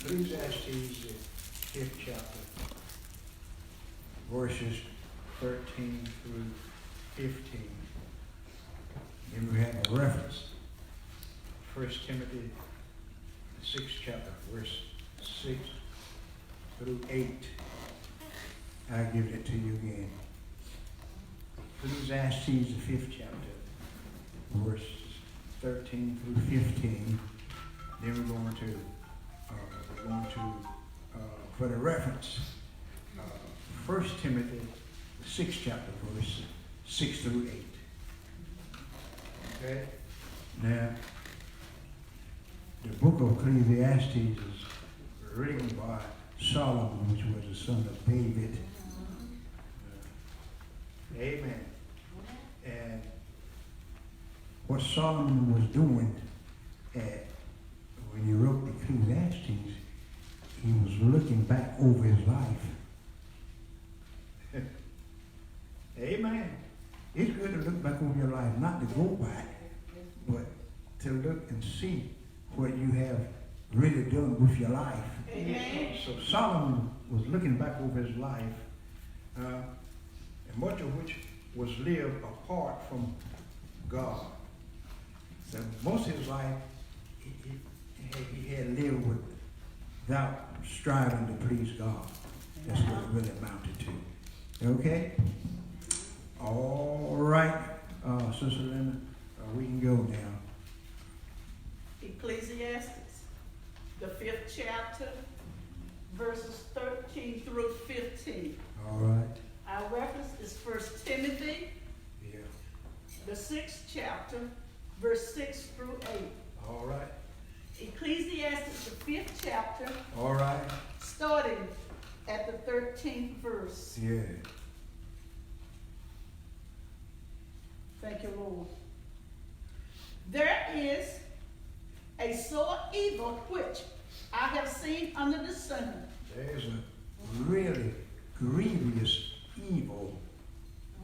Ecclesiastes, the 5th chapter, verses 13 through 15. Then we have a reference. 1 Timothy, the 6th chapter, verse 6 through 8. I'll give it to you again. Ecclesiastes, the 5th chapter, verses 13 through 15. Then we're going to for the reference, 1 Timothy, the 6th chapter, verse 6 through 8. Okay? Now, the book of Ecclesiastes is written by Solomon, which was the son of David. Amen. And what Solomon was doing when he wrote Ecclesiastes, he was looking back over his life. Amen. It's good to look back over your life, not to go back, but to look and see what you have really done with your life. Amen. So Solomon was looking back over his life, and much of which was lived apart from God. So most of his life, he had lived without striving to please God. That's what it really amounted to. Okay? All right, Sister Linda, we can go now. Ecclesiastes, the 5th chapter, verses 13 through 15. All right. Our reference is 1 Timothy, Yeah. the 6th chapter, verse 6 through 8. All right. Ecclesiastes, the 5th chapter, All right. starting at the 13th verse. Yeah. Thank you, Lord. There is a sore evil which I have seen under the sun. There's a really grievous evil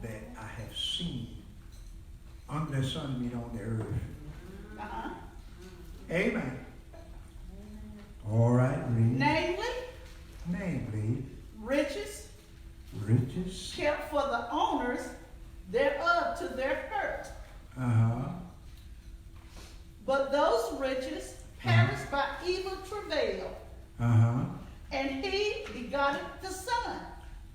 that I have seen under the sun being on the earth. Uh-huh. Amen. All right, read. Namely, riches kept for the owners thereof to their hurt. Uh-huh. But those riches perish by evil travail. Uh-huh. And he begotten the Son.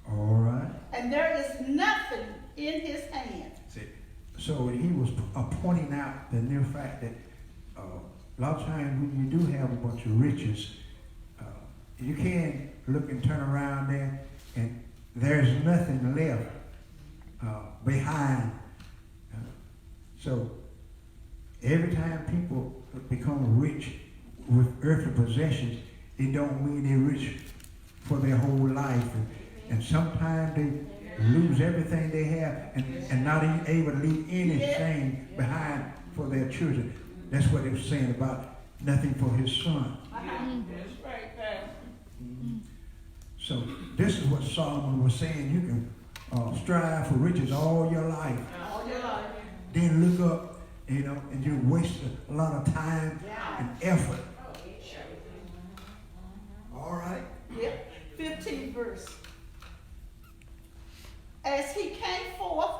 All right. And there is nothing in his hand. See, so he was pointing out the mere fact that a lot of times when you do have a bunch of riches, you can look and turn around there and there's nothing left behind. So every time people become rich with earthly possessions, it don't mean they're rich for their whole life. And sometimes they lose everything they have and not even able to leave anything behind for their children. That's what it was saying about nothing for his son. That's right, Pastor. So this is what Solomon was saying. You can strive for riches all your life. All your life. Then look up, and you waste a lot of time and effort. All right. Yep. 15th verse. As he came forth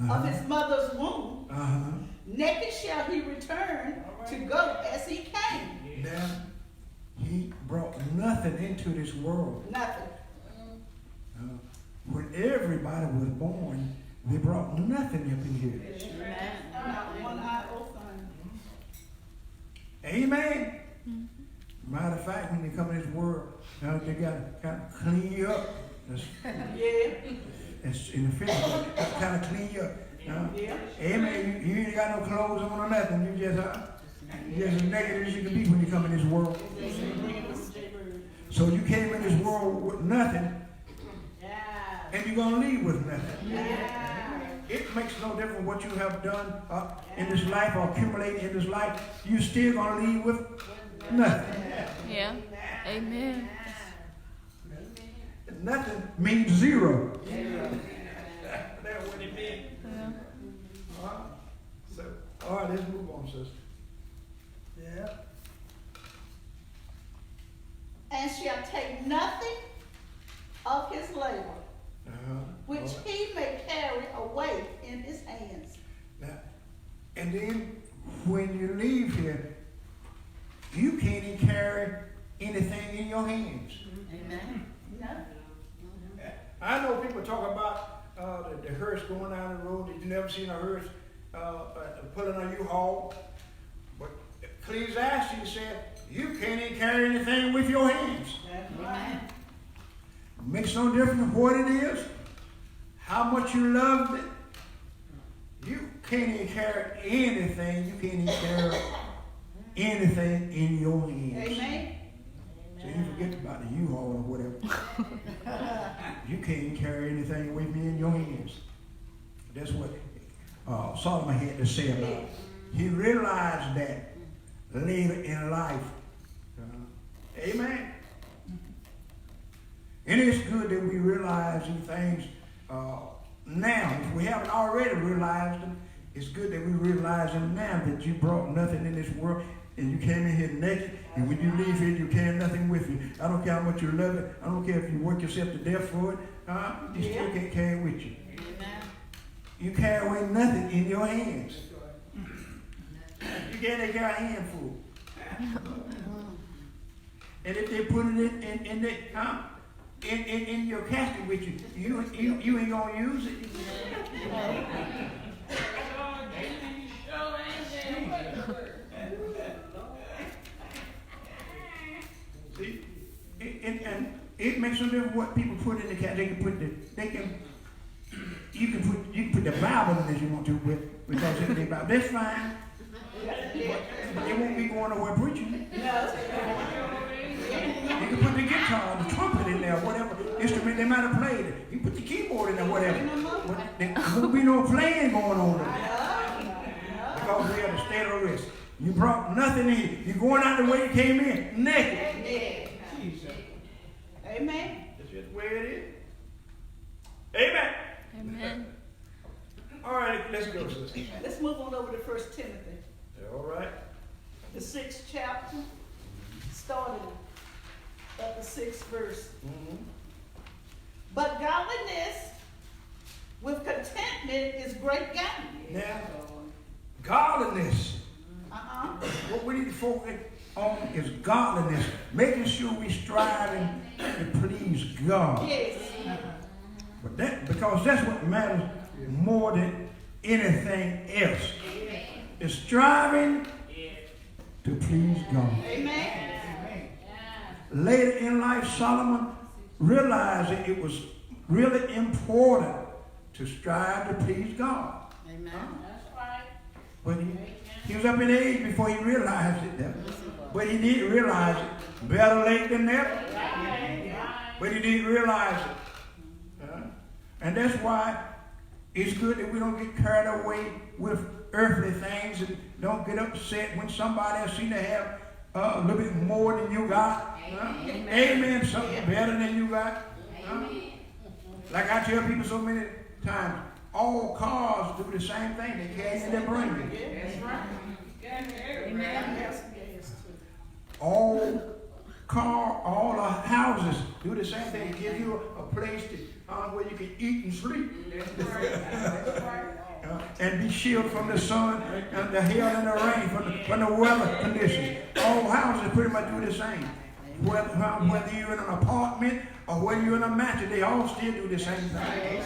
of his mother's womb, naked shall he return to go as he came. Now, he brought nothing into this world. Nothing. When everybody was born, they brought nothing up in here. Not one iota thing. Amen. Matter of fact, when they come in this world, they got to kind of clean you up. Yeah. It's in the physical, kind of clean you up. Yeah. Amen. You ain't got no clothes on or nothing. You just as naked as you can be when you come in this world. So you came in this world with nothing, and you're going to leave with nothing. It makes no difference what you have done in this life or accumulated in this life. You still going to leave with nothing. Yeah. Amen. Nothing means zero. That's what it means. Yeah. So, all right, let's move on, sister. Yeah. shall take nothing of his labor, which he may carry away in his hands. Now, and then when you leave here, you can't even carry anything in your hands. Amen. No. I know people talk about the hearse going down the road. You've never seen a hearse pulling a U-Haul. But Ecclesiastes said, you can't even carry anything with your hands. That's right. Makes no difference what it is, how much you loved it. You can't even carry anything. You can't even carry anything in your hands. Amen. So you forget about the U-Haul or whatever. You can't even carry anything with me in your hands. That's what Solomon had to say about it. He realized that later in life. Amen. And it's good that we realize these things now. If we haven't already realized them, it's good that we realize them now, that you brought nothing in this world and you came in here naked, and when you leave here, you carry nothing with you. I don't care how much you love it. I don't care if you work yourself to death for it. You still can't carry it with you. You carry away nothing in your hands. You can't carry a handful. And if they put it in your casket with you, you ain't gonna use it. See, and it makes no difference what people put in the casket. You can put the Bible in as you want to, because it's the Bible. That's fine. But they won't be going nowhere preaching. You can put the guitar, the trumpet in there, whatever instrument they might have played. You put the keyboard in there, whatever. But there won't be no playing going on there. Because we have a state of risk. You brought nothing in. You're going out the way you came in, naked. Jesus. Amen. That's just the way it is. Amen. Amen. All right, let's go, sister. Let's move on over to 1 Timothy. All right. The 6th chapter, starting at the 6th verse. But godliness with contentment is great gain. Now, godliness. What we need to focus on is godliness, making sure we striving to please God. Yes. But because that's what matters more than anything else. Is striving to please God. Amen. Later in life, Solomon realized that it was really important to strive to please God. Amen. That's right. But he was up in age before he realized it. But he did realize it. Better late than never. But he didn't realize it. And that's why it's good that we don't get carried away with earthly things and don't get upset when somebody else seems to have a little bit more than you got. Amen. Something better than you got. Like I tell people so many times, all cars do the same thing. They carry and they bring it. That's right. Amen. All the houses do the same thing. They give you a place where you can eat and sleep. And be shielded from the sun and the hail and the rain, from the weather conditions. All houses pretty much do the same. Whether you're in an apartment or whether you're in a mansion, they all still do the same thing.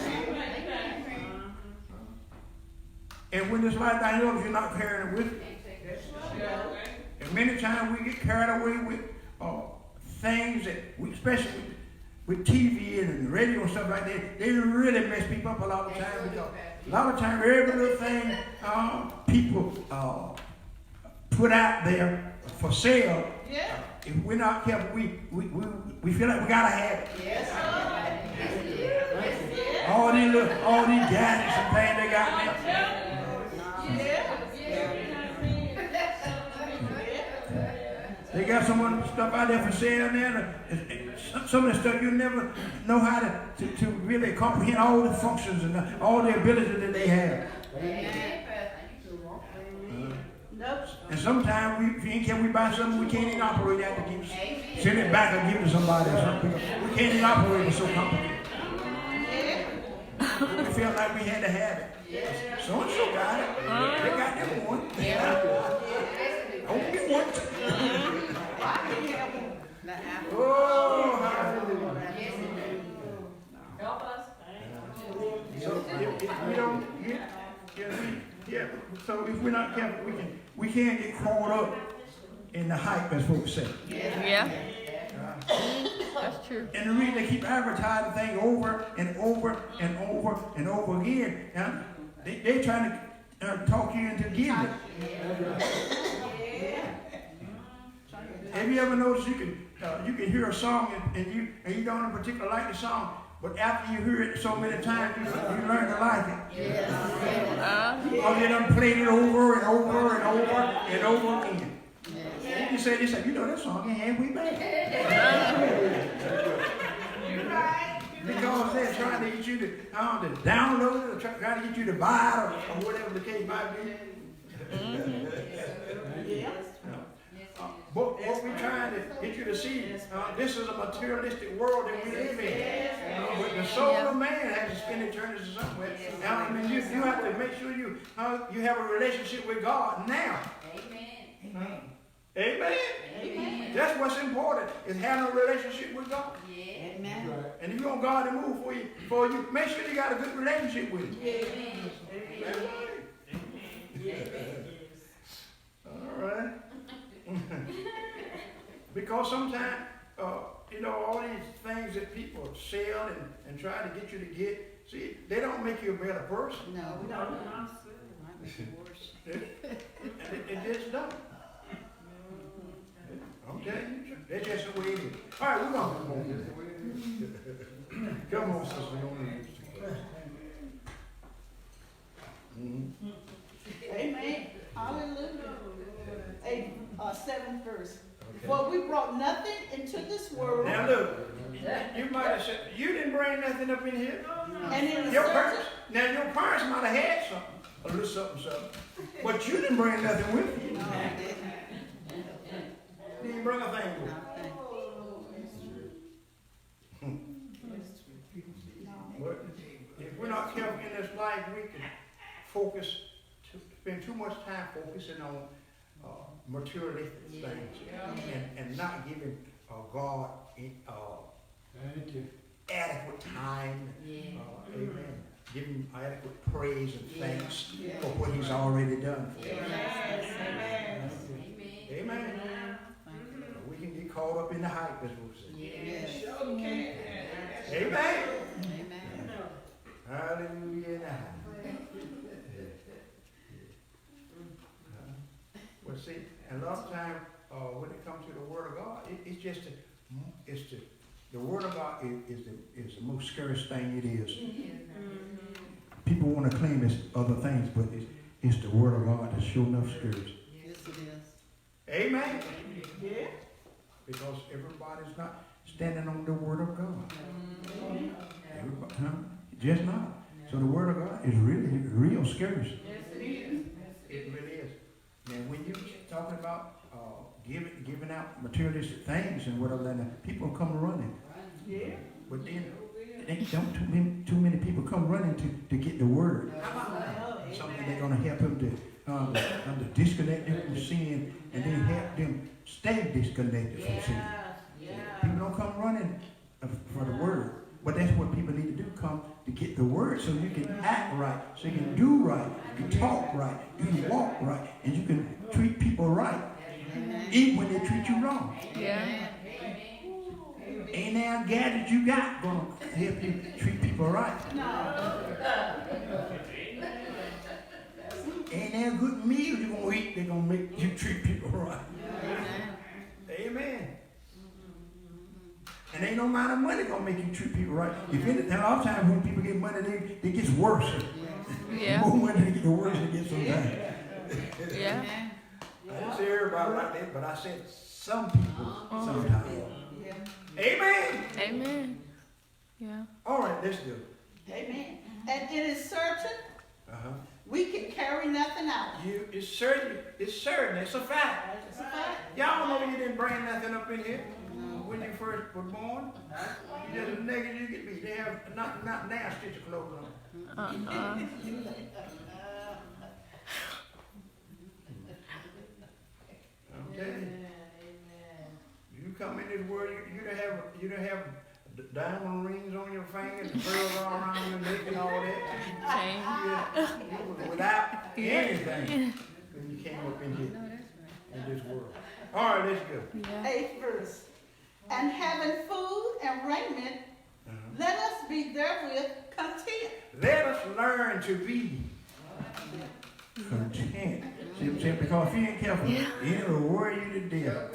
And when this life down here, you're not carrying it with you. And many times we get carried away with things that we, especially with TV and radio and stuff like that, they really mess people up a lot of times, because a lot of times every little thing people put out there for sale, if we're not careful, we feel like we gotta have it. Yes, All these gadgets and things they got there. They got some of the stuff out there for sale there. Some of the stuff you never know how to really comprehend all the functions and all the abilities that they have. And sometimes if you ain't careful, we buy something we can't even operate that to give. Send it back and give it to somebody or something. We can't even operate. It's so complicated. We felt like we had to have it. So and so got it. They got them one. I won't get one. Oh, hallelujah. Help us. So if we don't so if we're not careful, we can't get caught up in the hype, as folks say. Yeah. That's true. And the reason they keep advertising things over and over and over and over again, they trying to talk you into giving. Have you ever noticed you can hear a song and you don't particularly like the song, but after you hear it so many times, you learn to like it. Because they done played it over and over and over and over again. You say this, you know that song ain't halfway bad. Because they're trying to get you to download it, or trying to get you to buy it, or whatever the case might be. But what we're trying to get you to see, this is a materialistic world that we live in. But the soul of man has to spend eternity somewhere. Now, I mean, you have to make sure you have a relationship with God now. Amen. Amen. That's what's important, is having a relationship with God. Yeah. Amen. And if you want God to move for you, make sure you got a good relationship with Him. Amen. Amen. All right. Because sometimes, all these things that people sell and try to get you to get, see, they don't make you a better person. No, we don't. It just don't. I'm telling you, that's just the way it is. All right, we're going to move on. Come on, sister. Amen. Hallelujah. 7th verse. Okay. For we brought nothing into this world. Now look, you might have said, you didn't bring nothing up in here. And in your parents might have had something, a little something. But you didn't bring nothing with you. No, I didn't. You didn't bring a thing with you. But if we're not careful in this life, we can spend too much time focusing on materialistic things and not giving God adequate time. Amen. Give Him adequate praise and thanks for what He's already done for us. Amen. We can get caught up in the hype, as we'll say. Amen. Hallelujah. Well, see, and a lot of times when it comes to the Word of God, the Word of God is the most scariest thing it is. People want to claim it's other things, but it's the Word of God that's sure enough scary. Yes, it is. Amen. Yeah. Because everybody's not standing on the Word of God. Everybody, just not. So the Word of God is really real scary. Yes, it is. It really is. And when you're talking about giving out materialistic things and whatever, then people come running. Yeah. But then too many people come running to get the Word. Something they're going to help them to disconnect them from sin, and then help them stay disconnected from sin. People don't come running for the Word. But that's what people need to do, come to get the Word, so you can act right, so you can do right, you can talk right, you can walk right, and you can treat people right, even when they treat you wrong. Yeah. Ain't there a gadget you got going to help you treat people right? Ain't there a good meal you're going to eat that's going to make you treat people right? Amen. And ain't no amount of money gonna make you treat people right. If anything, a lot of times when people get money, it gets worse. Yeah. The more money they get, the worse it gets sometimes. Yeah. I didn't say everybody like that, but I said some people sometimes. Amen. Amen. Yeah. All right, let's do it. Amen. And it is certain we can carry nothing out. It's certain. It's a fact. It's a fact. Y'all know you didn't bring nothing up in here when you first were born. You just as naked as you could be. They have not now stitch your clothes on. Okay. You come in this world, you don't have diamond rings on your fingers, pearls all around your neck and all that. You were without anything when you came up in here, in this world. All right, let's go. 8th verse. And having food and raiment, let us be therewith content. Let us learn to be content. See what I'm saying? Because if you ain't careful, it'll worry you to death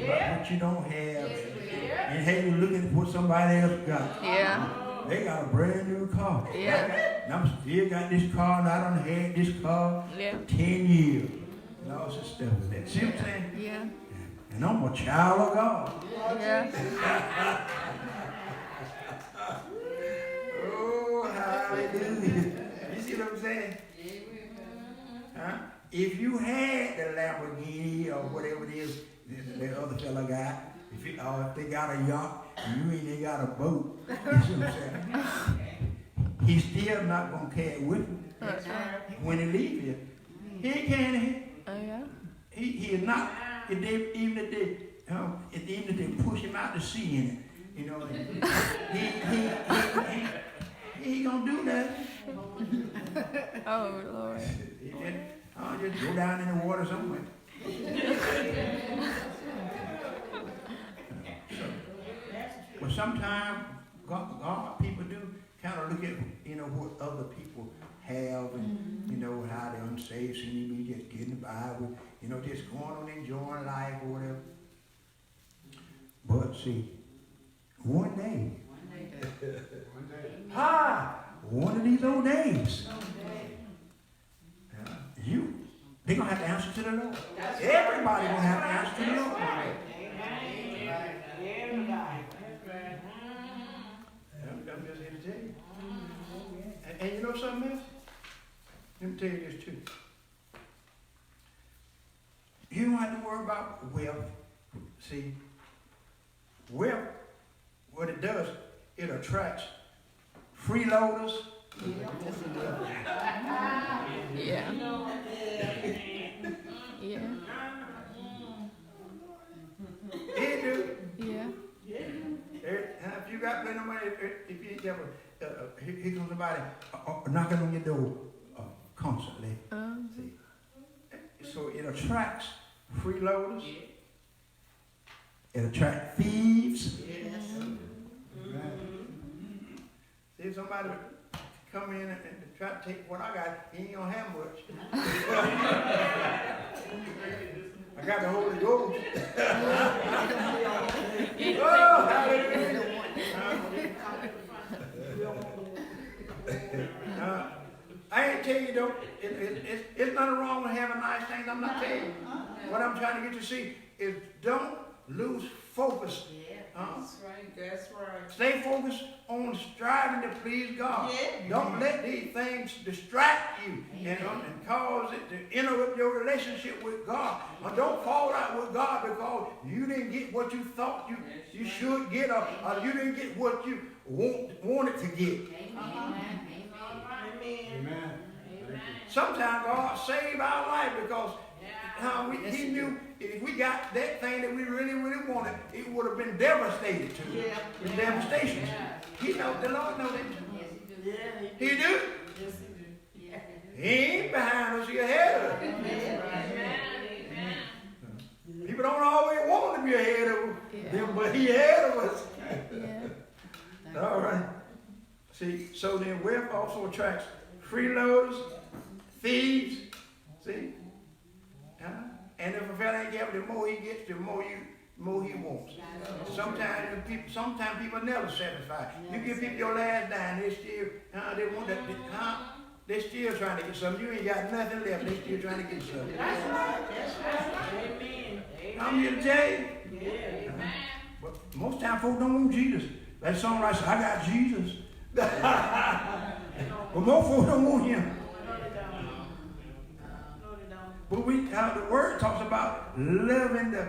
about what you don't have. And hey, you looking at what somebody else got. Yeah. They got a brand new car. Yeah. And I'm still got this car, and I done had this car Yeah. 10 years. And all this stuff with that. See what I'm saying? Yeah. And I'm a child of God. Yeah. Oh, hallelujah. You see what I'm saying? Huh? If you had the Lamborghini or whatever it is the other fella got, if they got a yacht, and you ain't they got a boat, you see what I'm saying? He's still not going to carry it with him when he leave here. He ain't carrying it. Yeah. He is not, even if they push him out to sea in it, you know, he ain't going to do that. Oh, Lord. I'll just go down in the water somewhere. But sometimes God people do kind of look at, what other people have and, how they're unsaved, seem to be just getting by with, just going on enjoying life or whatever. But see, one day, one of these old days, they're going to have to answer to the Lord. Everybody going to have to answer to the Lord. I'm just here to tell you. And you know something else? Let me tell you this too. You don't have to worry about wealth. See, wealth, what it does, it attracts freeloaders. Yeah. Yeah. It do. Yeah. If you got plenty of money, if you ain't ever, here comes somebody knocking on your door constantly. See? So it attracts freeloaders. It attracts thieves. See, if somebody come in and try to take what I got, he ain't gonna have much. I got the Holy Ghost. Oh, hallelujah. I ain't tell you though, it's nothing wrong with having nice things. I'm not telling you. What I'm trying to get you to see is don't lose focus. That's right. That's right. Stay focused on striving to please God. Yeah. Don't let these things distract you and cause it to interrupt your relationship with God. Or don't fall out with God because you didn't get what you thought you should get or you didn't get what you wanted to get. Amen. Amen. Sometimes God saved our life because he knew if we got that thing that we really, really wanted, it would have been devastated to us. Yeah. It's devastation. He knows, the Lord knows it. Yeah. He do? Yes, he do. Yeah. He ain't behind us, he ahead of us. Amen. People don't always want to be ahead of them, but he ahead of us. Yeah. All right. See, so then wealth also attracts freeloaders, thieves. See? And if a fella ain't careful, the more he gets, the more he wants. Sometimes people never satisfied. You give people your last dime, they still they want that. They still trying to get something. You ain't got nothing left. They still trying to get something. That's right. Amen. I'm here to tell you. Yeah. But most time folks don't want Jesus. That songwriter said, I got Jesus. But most folks don't want him. But the word talks about loving the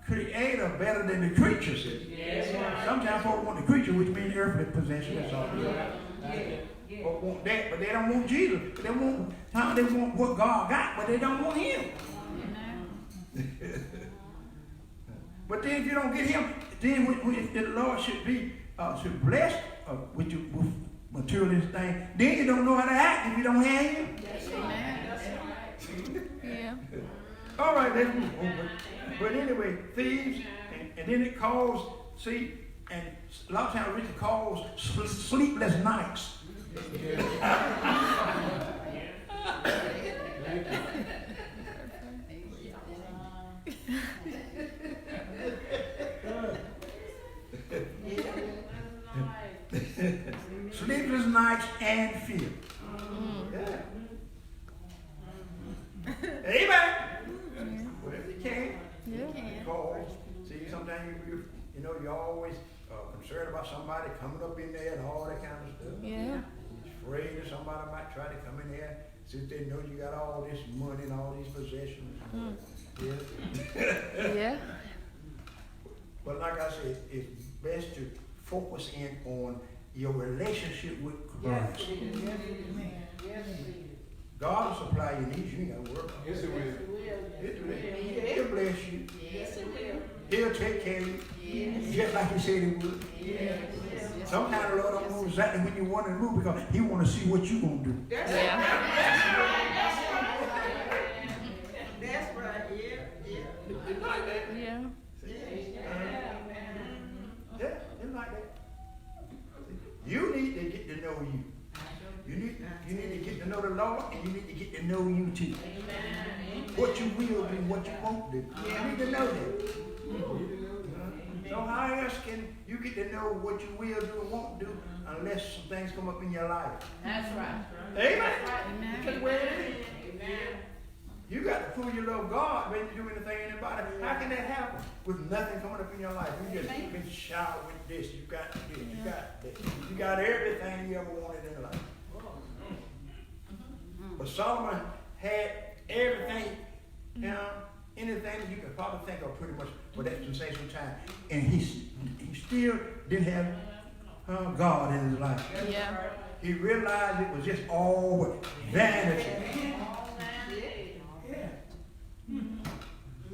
Creator better than the creatures. Sometimes folks want the creature, which means earthly possession. That's all. Folks want that, but they don't want Jesus. They want what God got, but they don't want Him. But then if you don't get Him, then the Lord should bless with materialist thing. Then you don't know how to act if you don't have Him. Yeah. All right, let's move on. But anyway, thieves, and then it calls, and a lot of times it calls sleepless nights. Sleepless nights and fear. Yeah. Amen. Whatever you can. Yeah. Call. See, sometimes you're always concerned about somebody coming up in there and all that kind of stuff. Yeah. You're afraid that somebody might try to come in there since they know you got all this money and all these possessions. Yeah. Yeah. But like I said, it's best to focus in on your relationship with Christ. God will supply your needs. You ain't got to worry about it. Yes, it will. He'll bless you. Yes, it will. He'll take care of you. Just like He said He would. Sometimes the Lord don't know exactly when you want to move because He want to see what you're going to do. That's Yeah. right. That's right. Yeah. Yeah. Yeah, it's like that. You need to get to know you. You need to get to know the Lord, and you need to get to know you too. What you will do, what you won't do. You need to know that. So how else can you get to know what you will do and won't do unless some things come up in your life? That's right. Amen. Amen. Amen. You got to prove you love God when you do anything anybody. How can that happen with nothing coming up in your life? You just been showered with this. You got this. You got that. You got everything you ever wanted in life. But Solomon had everything, anything that you could probably think of pretty much for that same time. And he still didn't have God in his life. Yeah. He realized it was just all vanity.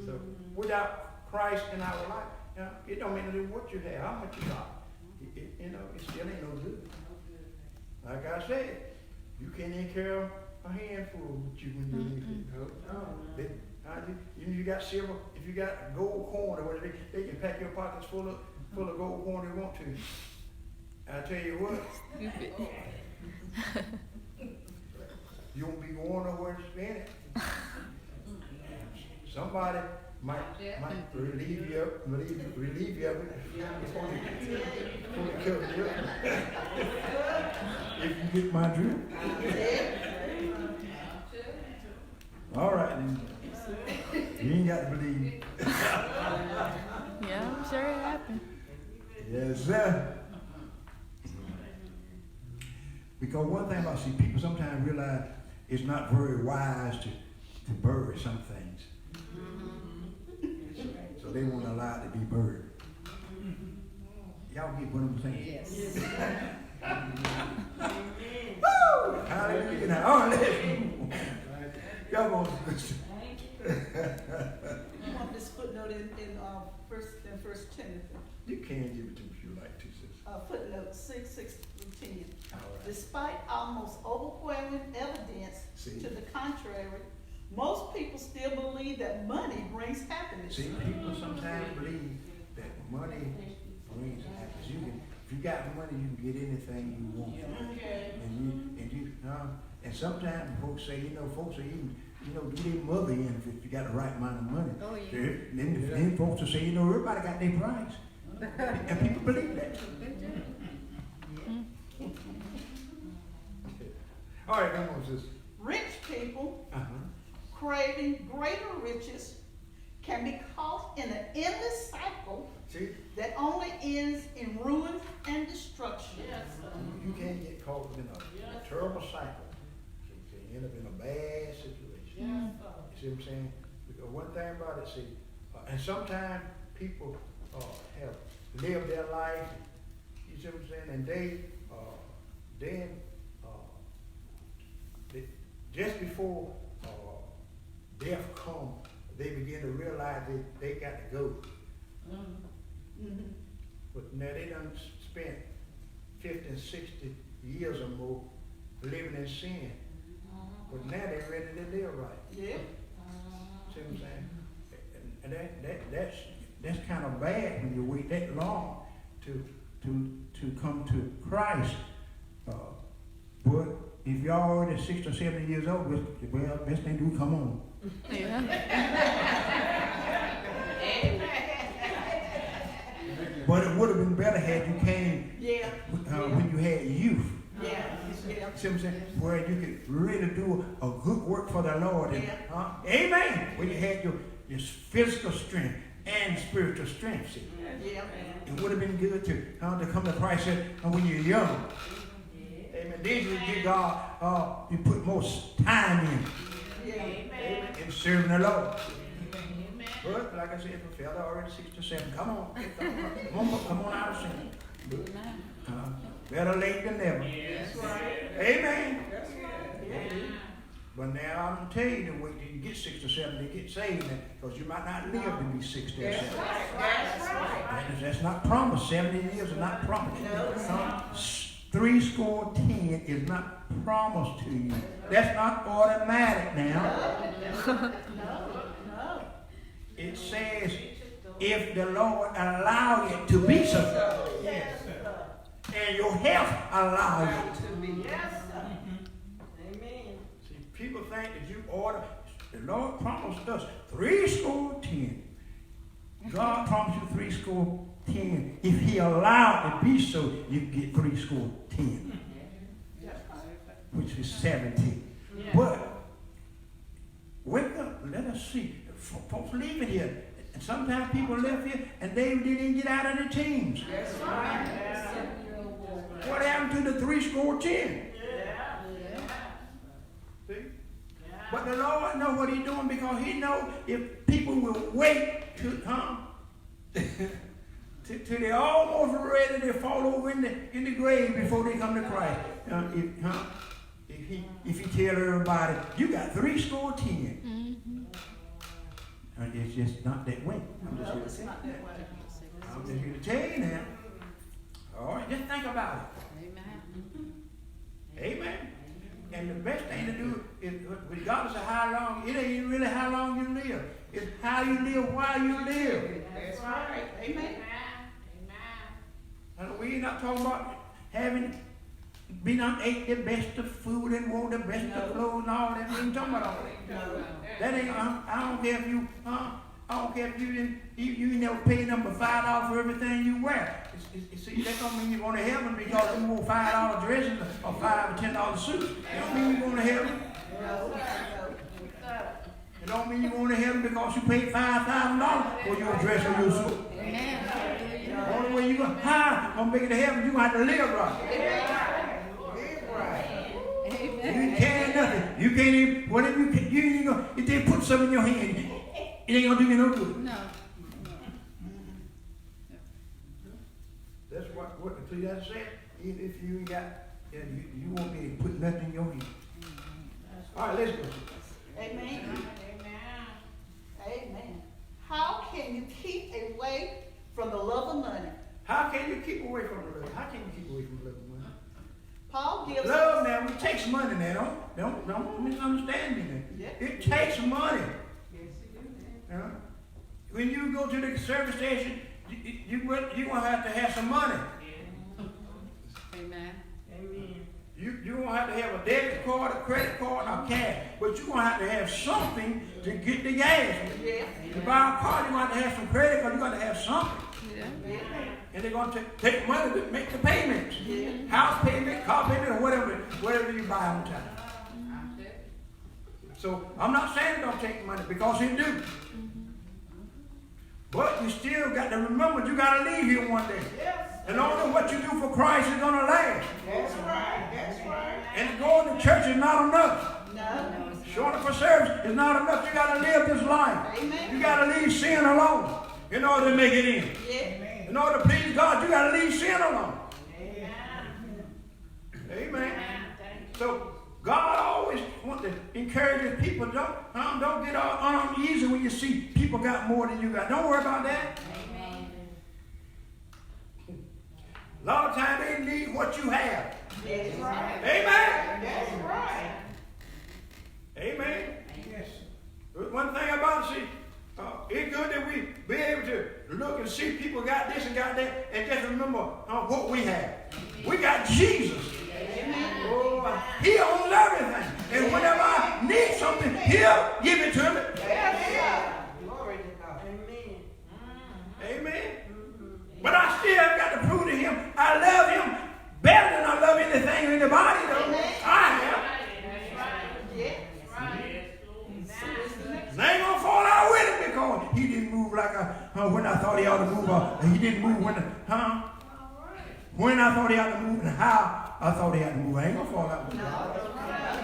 So without Christ in our life, it don't matter what you have, how much you got. It still ain't no good. Like I said, you can't even carry a handful with you when you leave it. You got silver. If you got gold coin or whatever, they can pack your pockets full of gold coin they want to. I tell you what, you won't be going nowhere to spend it. Somebody might relieve you of it before they kill you. If you get my drift. All right, then. You ain't got to believe me. Yeah, I'm sure it happened. Yes, sir. Because one thing I see, people sometimes realize it's not very wise to bury some things. So they won't allow it to be buried. Y'all get what I'm saying? Yes. Woo! Hallelujah. Now, all right, let's move on. Y'all going to listen. You want this footnote in First Timothy? You can give it to me if you like to, sis. Footnote 6:10. All right. Despite almost overwhelming evidence to the contrary, most people still believe that money brings happiness. See, people sometimes believe that money brings happiness. If you got money, you can get anything you want. And sometimes folks say, folks are even, do their mother in if you got the right amount of money. Oh, yeah. Then folks will say, everybody got their price. And people believe that. All right, come on, sis. Rich people craving greater riches can be caught in an endless cycle that only ends in ruin and destruction. You can't get caught in a terrible cycle. You end up in a bad situation. You see what I'm saying? Because one thing about it, see, and sometimes people have lived their life, you see what I'm saying, and they just before death come, they begin to realize that they got to go. But now they done spent 50 and 60 years or more living in sin. But now they're ready to live right. Yeah. See what I'm saying? And that's kind of bad when you wait that long to come to Christ. But if you're already 60 or 70 years old, well, best thing to do, come on. Yeah. But it would have been better had you came when you had youth. See what I'm saying? Where you could really do a good work for the Lord. And, amen. When you had your physical strength and spiritual strength. See? It would have been good to come to Christ when you're young. Amen. Then you give God, you put more time in serving the Lord. But like I said, if a fella already 67, come on out of sin. Better late than never. That's right. Amen. That's right. But now I'm going to tell you to wait till you get 67 to get saved, because you might not live to be 60 or 70. That's right. That's not promised. 70 years is not promised. No. 70 is not promised to you. That's not automatic now. No. It says, if the Lord allow it to be so. Yes, And your health allows it to be. Yes, sir. Amen. See, people think that you order, the Lord promised us 70. God promised you 70. If he allowed it to be so, you get 70, which is 70. Yeah. But wake up, let us see. Folks living here. And sometimes people live here and they didn't get out of their teens. That's right. What happened to the 70? Yeah. See? But the Lord knows what he's doing, because he knows if people will wait till they're almost ready to fall over in the grave before they come to Christ. If he tell everybody, you got 70. It's just not that way. I'm just here to tell you now. All right, just think about it. Amen. And the best thing to do is, regardless of how long, it ain't really how long you live. It's how you live while you live. That's right. Amen. And we're not talking about being ate the best of food and wore the best of clothes and all that. We ain't talking about all that. That ain't. I don't care if you. I don't care if you never pay them but $5 for everything you wear. See, that don't mean you're going to heaven because you wore $5 dresses or $5 or $10 suits. It don't mean you're going to heaven. It don't mean you're going to heaven because you paid $5,000 for your dress or your suit. The only way you're going to make it to heaven, you're going to have to live right. You can't nothing. You can't even, whatever you ain't going to, if they put something in your hand, it ain't going to do you no good. No. That's what Ecclesiastes said. If you ain't got, you won't be able to put nothing in your hand. All right, let's go. Amen. Amen. How can you keep away from the love of money? How can you keep away from the love? How can you keep away from the love of money? Paul gives love us. now, it takes money now. Don't misunderstand me now. Yeah. It takes money. Yes, it do. When you go to the service station, you're going to have some money. Amen. You're going to have a debit card, a credit card, or cash. But you're going to have something to get the gas. Yeah. To buy a car, you're going to have some credit card. You're going to have something. Yeah. And they're going to take money to make the payments. Yeah. House payment, car payment, or whatever you buy on time. So I'm not saying don't take money, because you do. But you still got to remember you got to leave here one day. Yes. And only what you do for Christ is going to last. That's right. And going to church is not enough. No. Showing up for service is not enough. You got to live this life. Amen. You got to leave sin alone in order to make it in. Yeah. In order to please God, you got to leave sin alone. Amen. So God always wants to encourage his people. Don't get all uneasy when you see people got more than you got. Don't worry about that. Amen. A lot of times they need what you have. That's right. Amen. That's right. Amen. Yes. One thing about it, see, it's good that we be able to look and see people got this and got that, and just remember what we have. We got Jesus. Amen. Oh, he owns everything. And whenever I need something, he'll give it to me. Yes, glory to God. Amen. Amen. But I still got to prove to him I love him better than I love anything in the body, though. Amen. I have. Yeah. And I ain't gonna fall out with him because he didn't move like when I thought he ought to move. He didn't move when I thought he ought to move and how I thought he ought to move. I ain't gonna fall out with him.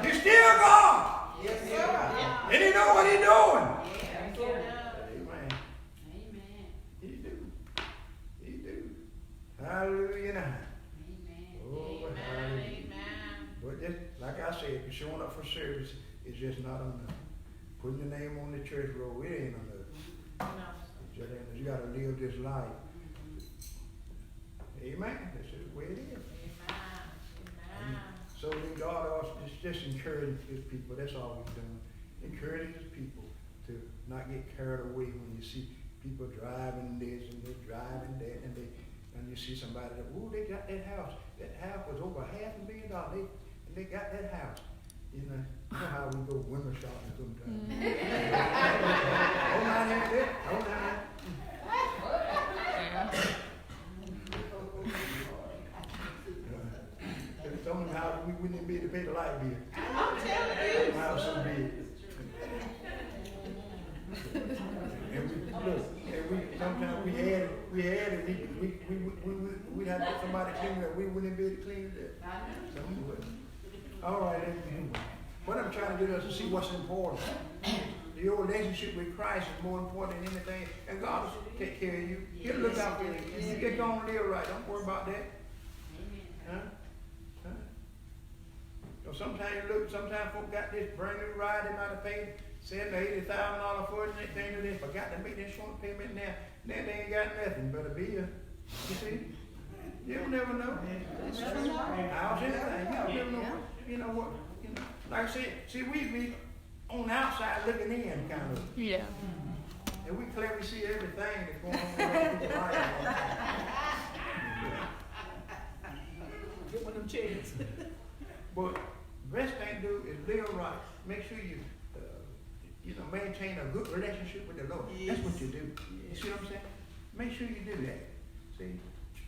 He's still God. Yes, sir. And he know what he's doing. Amen. Amen. He do. He do. Hallelujah. Amen. Oh, hallelujah. But just like I said, showing up for service is just not enough. Putting your name on the church roll, it ain't enough. You got to live this life. Amen. That's just the way it is. So then God also just encouraging his people. That's all we're doing. Encouraging his people to not get carried away when you see people driving this and they're driving that, and you see somebody that, oh, they got that house. That house was over $500,000. They got that house. You know how we go window shopping sometimes. Oh, not have that. Oh, not have Tell me how we wouldn't be able to pay the light bill. I'm telling you. How so big. And sometimes we had it, we'd have to get somebody to clean it. We wouldn't be able to clean it up. So we wouldn't. All right, what I'm trying to do is to see what's important. Your relationship with Christ is more important than anything, and God will take care of you. He'll look out for you. You get going to live right. Don't worry about that. Huh? So sometimes folks got this brand new ride they might have paid $70,000 to $80,000 for it, and they think they forgot to make the insurance payment now. Then they ain't got nothing but a bill. You see? You'll never know. House anything. You'll never know. You know what? Like I said, see, we be on the outside looking in, kind of. Yeah. And we clearly see everything that's going on in people's lives. Get one of them chairs. But the best thing to do is live right. Make sure you, maintain a good relationship with the Lord. Yes. That's what you do. You see what I'm saying? Make sure you do that. See,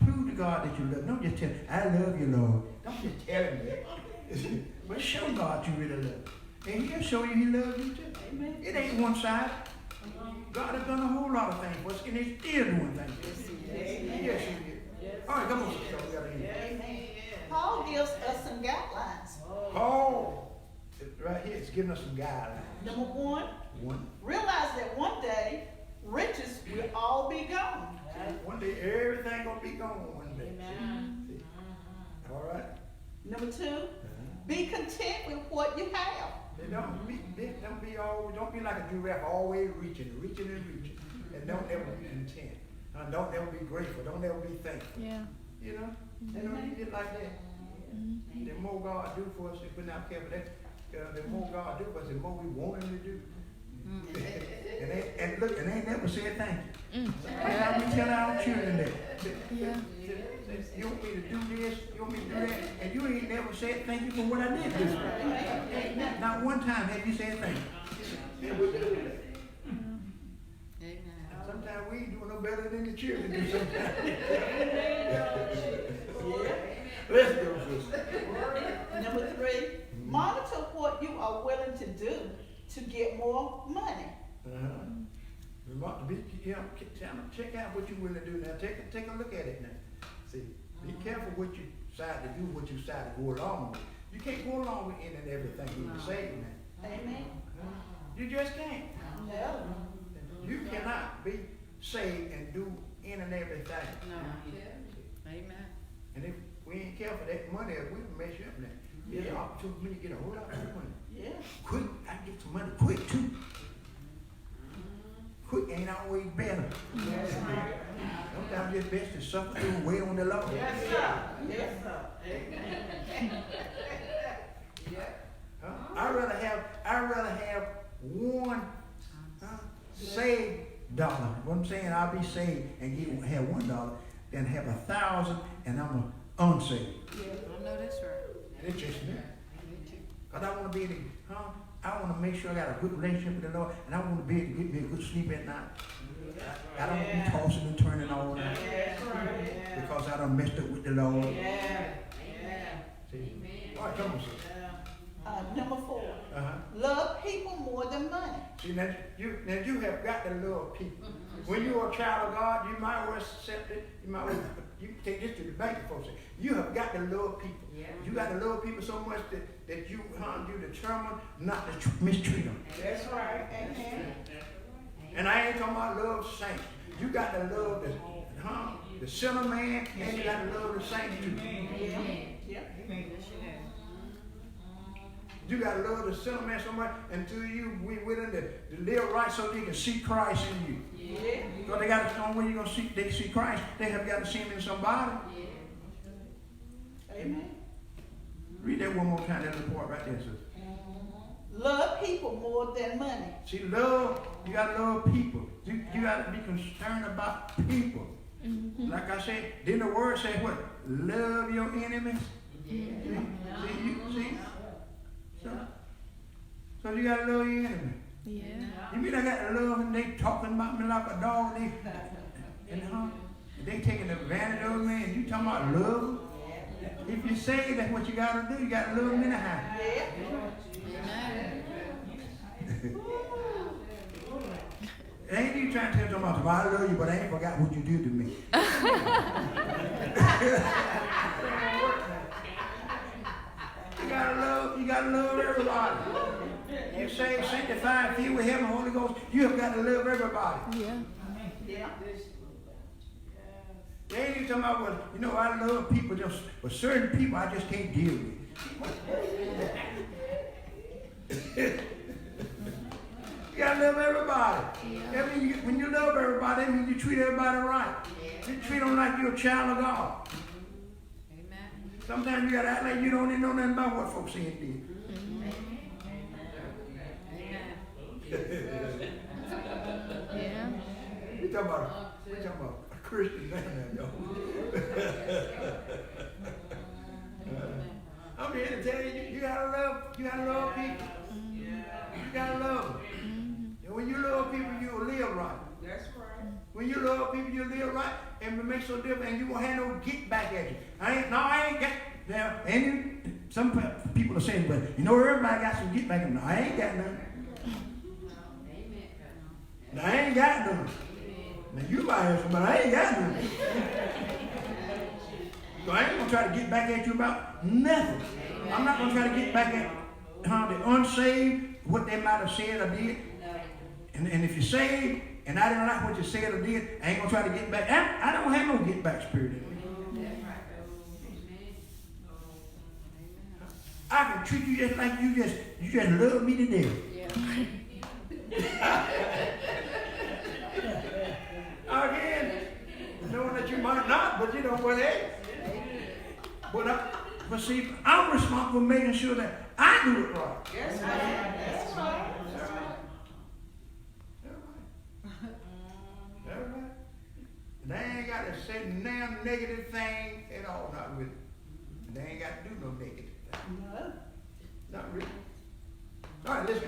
prove to God that you love. Don't just tell, I love you, Lord. Don't just tell him that. But show God you really love him. And he'll show you he loves you too. Amen. It ain't one side. God has done a whole lot of things for us, and he's still doing things. Yes, he did. All right, come on, sister. We got to hear. Amen. Paul gives us some guidelines. Paul, right here, it's giving us some guidelines. Number one, realize that one day riches will all be gone. One day, everything gonna be gone one day. See? All right. Number two, be content with what you have. Don't be like a giraffe, always reaching, and don't ever be content. Don't ever be grateful. Don't ever be thankful. Yeah. You know, you get like that. The more God do for us, if we're not careful, the more God do for us, the more we want Him to do. And look, and they ain't never said thank you. That's how we tell our children that. Yeah. You want me to do this, you want me to do that, and you ain't never said thank you for what I did this. Not one time have you said thank you. And we do that. Sometimes we ain't doing no better than the children do sometimes. Let's go, sister. Number three, monitor what you are willing to do to get more money. Check out what you're willing to do now. Take a look at it now. See, be careful what you decide to do, what you decide to go along with. You can't go along with any and everything you say now. Amen. You just can't. No. You cannot be saved and do any and everything. No. Amen. And if we ain't careful, that money we can mess you up now. There's an opportunity for me to get a whole lot more money. Yeah. Quick, I can get some money quick too. Quick ain't always better. Sometimes it's best to suffer through and wait on the Lord. Yes, sir. Yes, sir. I'd rather have one saved dollar. What I'm saying, I'll be saved and have $1 than have 1,000 and I'm unsaved. Yeah, I know that's right. It's just me. Because I want to be able to, I want to make sure I got a good relationship with the Lord, and I want to be able to get me a good sleep at night. I don't want to be tossing and turning all night because I done messed up with the Lord. See? All right, come on, sister. Number 4. Love people more than money. See, now you have got to love people. When you're a child of God, you might well accept it. You might well, you can take this to the bank, folks. You have got to love people. Yeah. You got to love people so much that you determined not to mistreat them. That's right. Amen. And I ain't talking about love saints. You got to love the sinner man, and you got to love the saints too. Yeah. You got to love the sinner man so much until you we willing to live right so they can see Christ in you. Yeah. Because they got to know when you're going to see Christ, they have got to see him in somebody. Amen. Read that one more time, that little part right there, sister. Love people more than money. See, love, you got to love people. You got to be concerned about people. Like I said, then the word says what? Love your enemies. See? So you got to love your enemy. Yeah. You mean I got to love and they talking about me like a dog? They taking advantage of me and you talking about love? If you say that's what you got to do, you got to love them anyhow. Ain't you trying to tell somebody, I love you, but I ain't forgot what you did to me. You gotta love everybody. You say sanctified, filled with heaven, Holy Ghost, you have got to love everybody. Yeah. They ain't even talking about, well, I love people, but certain people I just can't deal with. You gotta love everybody. That means when you love everybody, that means you treat everybody right. You treat them like you're a child of God. Sometimes you gotta act like you don't even know nothing about what folks saying to you. Yeah. We talking about a Christian man, y'all. I'm here to tell you, you gotta love people. You gotta love them. And when you love people, you'll live right. That's right. When you love people, you'll live right, and it makes no difference, and you won't have no get back at you. I ain't got. Now, some people are saying, but everybody got some get back at them. No, I ain't got none. Now, I ain't got none. Now, you might have some, but I ain't got none. So I ain't going to try to get back at you about nothing. I'm not going to try to get back at the unsaved, what they might have said or did. And if you're saved, and I didn't like what you said or did, I ain't going to try to get back. I don't have no get back spirit in me. I can treat you just like you just love me to death. Again, knowing that you might not, but well, hey. But see, I'm responsible for making sure that I do it right. Yes, that's right. They ain't got to say damn negative thing at all, not really. They ain't got to do no negative thing. No. Not really. All right, let's go.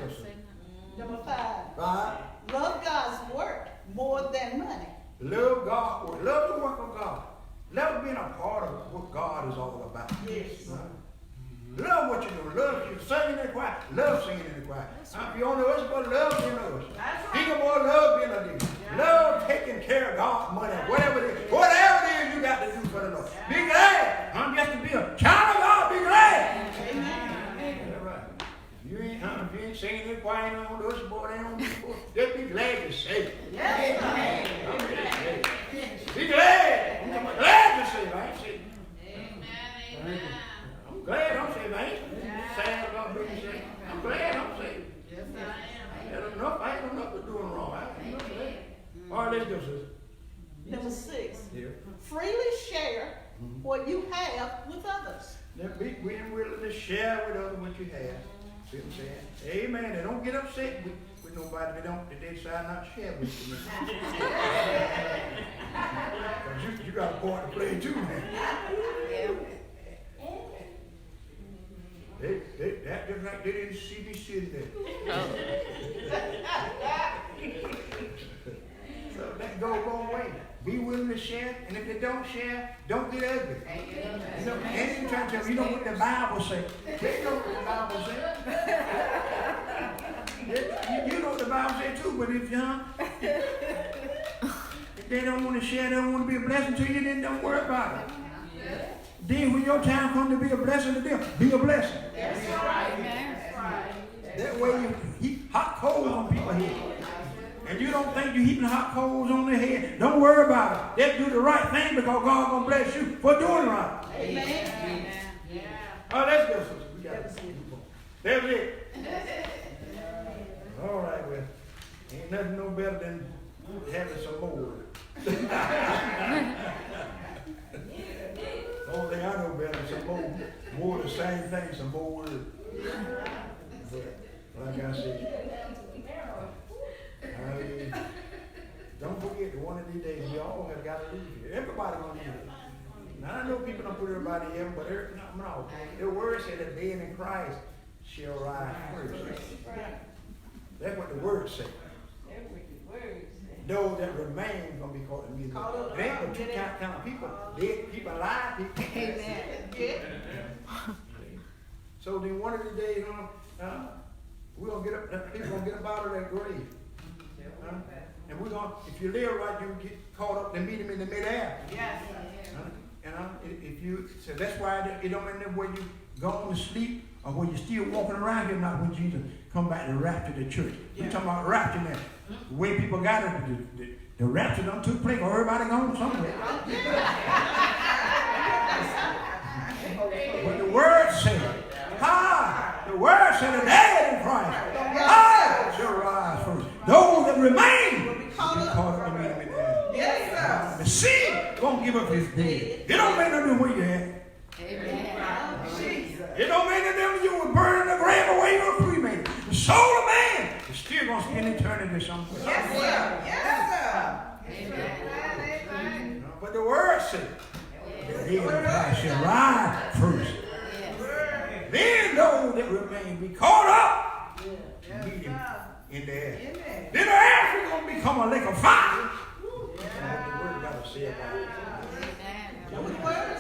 Number 5. 5. Love God's work more than money. Love God. Love the work of God. Love being a part of what God is all about. Yes. Love what you do. Love you singing in the choir. Love singing in the choir. If you don't know us, but love being us. People more love being a deacon. Love taking care of God's money. Whatever it is you got to do for the Lord. Be glad. I'm just to be a child of God. Be glad. Amen. That's right. If you ain't singing in the choir, All right, let's go, sister. Number 6. Yeah. Freely share what you have with others. Now, be willing to share with others what you have. See what I'm saying? Amen. And don't get upset with nobody that they decide not to share with you. Because you got a part to play too, man. That just like they didn't see me sitting there. So that goes both ways. Be willing to share, and if they don't share, don't get ugly. You know, and trying to tell you know what the Bible says. They know what the Bible says. You know what the Bible says too, but if they don't want to share, they don't want to be a blessing to you, then don't worry about it. Then when your time comes to be a blessing to them, be a blessing. That's right. That way you heap hot coals on people's head. And you don't think you're heaping hot coals on their head, don't worry about it. They'll do the right thing because God's going to bless you for doing right. Amen. Oh, let's go, sister. We got to move on. That's it. All right, well, ain't nothing no better than having some more. The only thing I know better is some more the same thing, some more words. But like I said, don't forget that one of these days we all have got to leave here. Everybody gonna leave here. Now I know people don't put everybody in, but no. The word said that being in Christ shall rise first. That's what the word said. Those that remain gonna be caught in music. It ain't but two kind of people. Dead people, alive people. Amen. Yeah. So then one of the days, we're gonna get up. People gonna get up out of that grave. And we're gonna, if you live right, you get caught up and meet him in the midair. Yes. If you, so that's why it don't matter where you going to sleep or when you're still walking around here, not when Jesus come back to rapture the church. We're talking about rapture now. The way people got it, the rapture done took place, or everybody gone somewhere. But the word said, the word said the dead in Christ, shall rise first. Those that remain will be caught up in the midair. Yes, sir. The seed won't give up his dead. It don't make no difference where you're at. It don't make no difference you were burned in the grave or where you were cremated. The soul of man is still going to spend eternity somewhere. Yes, sir. Yes, sir. Amen. But the word said, the dead in Christ shall rise first. Then those that remain be caught up and meet him in the air. Then the air is going to become a lake of fire. That's what the word got to say about it.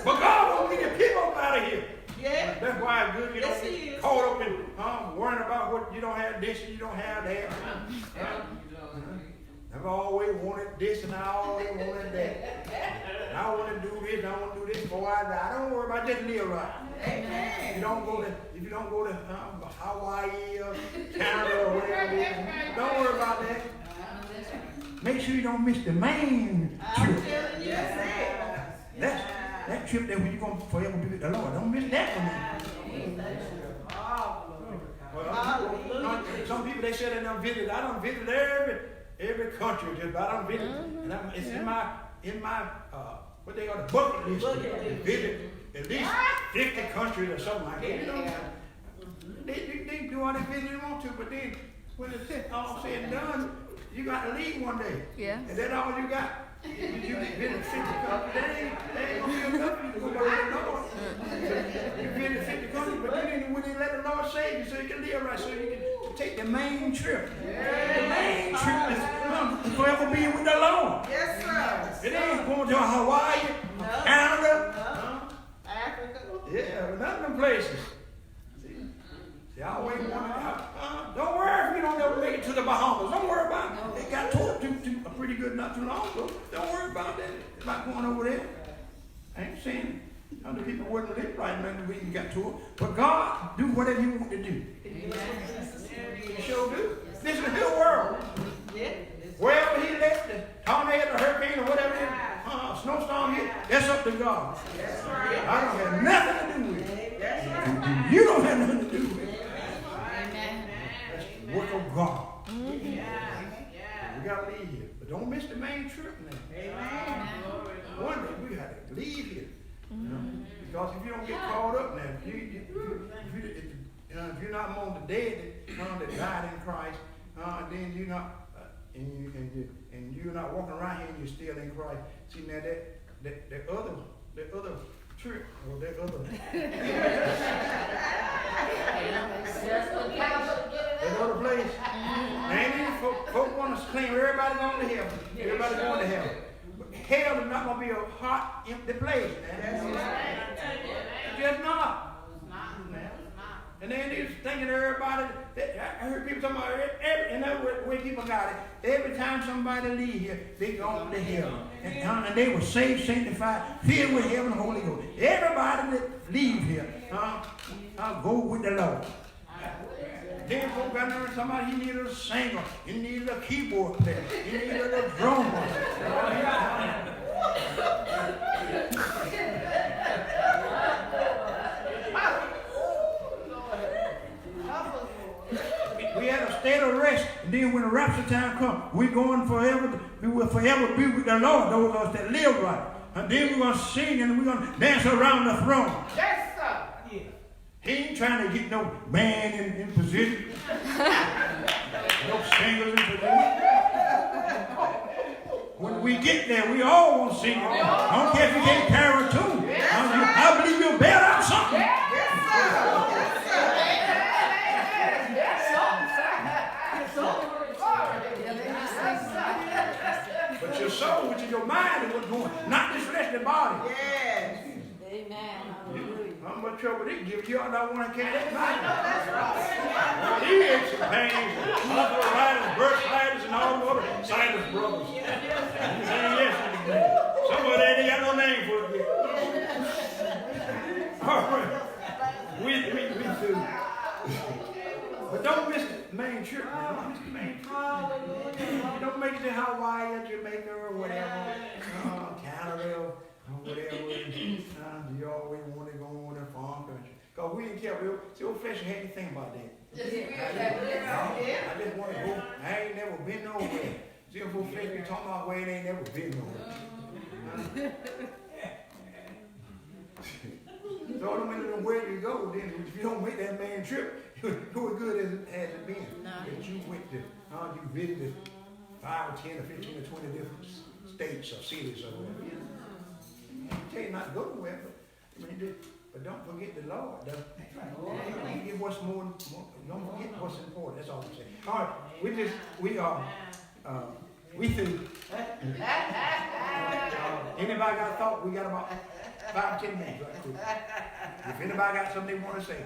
But God won't get your people out of here. Yeah. That's why it's good you don't get caught up in worrying about what you don't have this and you don't have that. I've always wanted this and I always wanted that. And I want to do this and I want to do this before I die. Don't worry about just live right. Amen. If you don't go to Hawaii or Canada or whatever it is, don't worry about that. Make sure you don't miss the main trip. That trip that when you're going to forever be with the Lord. Don't miss that one. Well, some people, they say they don't visit. I don't visit every country. Just I don't visit. And it's in my what they call the bucket list. Visit at least 50 countries or something like that. You know? They do all the visit they want to, but then when it's all said and done, you got to leave one day. Yeah. And that's all you got. You visit 50 countries. That ain't gonna be enough for you to go by the Lord. You visit 50 countries, but then when they let the Lord save you so you can live right, so you can take the main trip. The main trip is forever being with the Lord. Yes, sir. It ain't going to Hawaii, Canada, Africa. yeah, none of them places. See, I always wanted. Don't worry if you don't ever make it to the Bahamas. Don't worry about it. They got told to pretty good not too long ago. Don't worry about that. About going over there. I ain't saying other people wouldn't live right when we got to it. But God do whatever He want to do. He sure do. This is His world. Wherever He let the tornado, the hurricane, or whatever it is, snowstorm hit, that's up to God. I don't have nothing to do with it. You don't have nothing to do with it. That's the work of God. We got to leave leave here. But don't miss the main trip now. Amen. One day we got to leave here. You know? Because if you don't get caught up now, if you're not among the dead that died in Christ, then you're not, and you're not walking around here and you're still in Christ. See now that other trip or that other that other place. Man, these folk want to claim everybody going to heaven. Everybody going to heaven. But hell is not going to be a hot, empty place, man. It's just not. And then they're thinking everybody, I heard people talking about and that's the way people got it. Every time somebody leave here, they go to heaven. And they were saved, sanctified, filled with heaven and Holy Ghost. Everybody that leave here, go with the Lord. Then folk got there, somebody, he needed a singer, he needed a keyboard player, he needed a drummer. We had a state of rest, and then when the rapture time comes, we're going forever. We will forever be with the Lord, those of us that live right. And then we're going to sing and we're going to dance around the throne. Yes, sir. Yeah. He ain't trying to get no man in position. No singers in position. When we get there, we all want to sing. I don't care if you can't carry a tune. I believe you'll bail out something. Yes, sir. But your soul, which is your mind, is what's going. Not this fleshly body. Yes. Amen. How much trouble they give you? I don't want to carry that mind. That's right. He had some pains, arthritis, bursitis, and all the other sinus brothers. Saying yes to the name. Some of that ain't got no name for it yet. All right. We do. But don't miss the main trip, man. Don't miss the main trip. You don't make it to Hawaii or Jamaica or whatever, Canada or whatever. You always want to go on in farm country. Because we didn't care. See, old flesh had anything about that. I just want to go. I ain't never been nowhere. See, if old flesh be talking about where it ain't never been nowhere. So no matter where you go, then if you don't make that man trip, you're as good as it been. No. That you went to, you visited 5 or 10 or 15 or 20 different states or cities or whatever. I tell you not to go nowhere, but don't forget the Lord. Don't forget what's more, don't forget what's important. That's all I'm saying. All right, we through. Anybody got a thought? We got about 5 or 10 minutes right quick. If anybody got something they want to say.